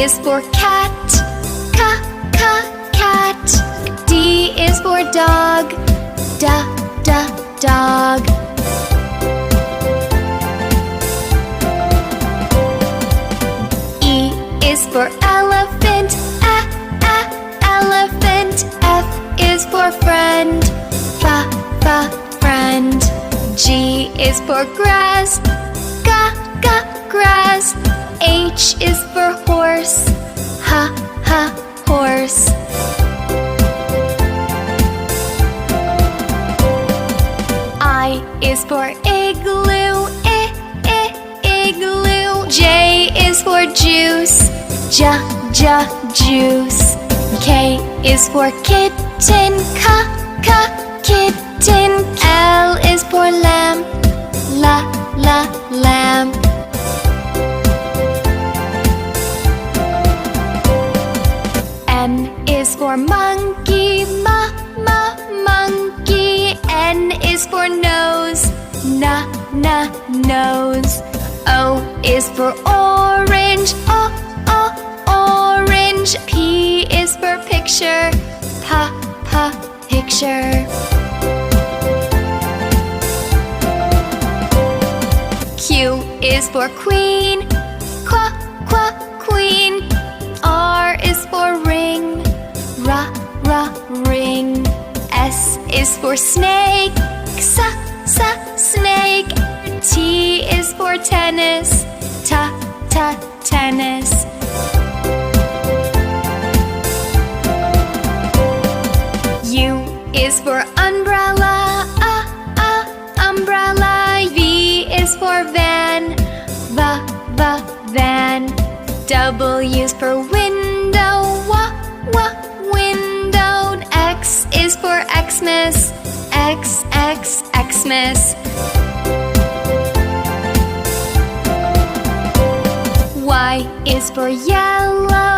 is for cat, cat. D is for dog, dog. E is for elephant, elephant. F is for friend, friend. G is for grass, grass. H is for horse, horse. I is for igloo, igloo. J is for juice, juice. K is for kitten, kitten. L is for lamp, lamp. M is for monkey, monkey. N is for nose, nose. O is for orange, orange. P is for picture, picture. Q is for queen, queen. R is for ring, ring. S is for snake, snake. T is for tennis, tennis. U is for umbrella, umbrella. V is for van, van. W is for window, window. X is for Xmas, Xmas. Y is for yellow,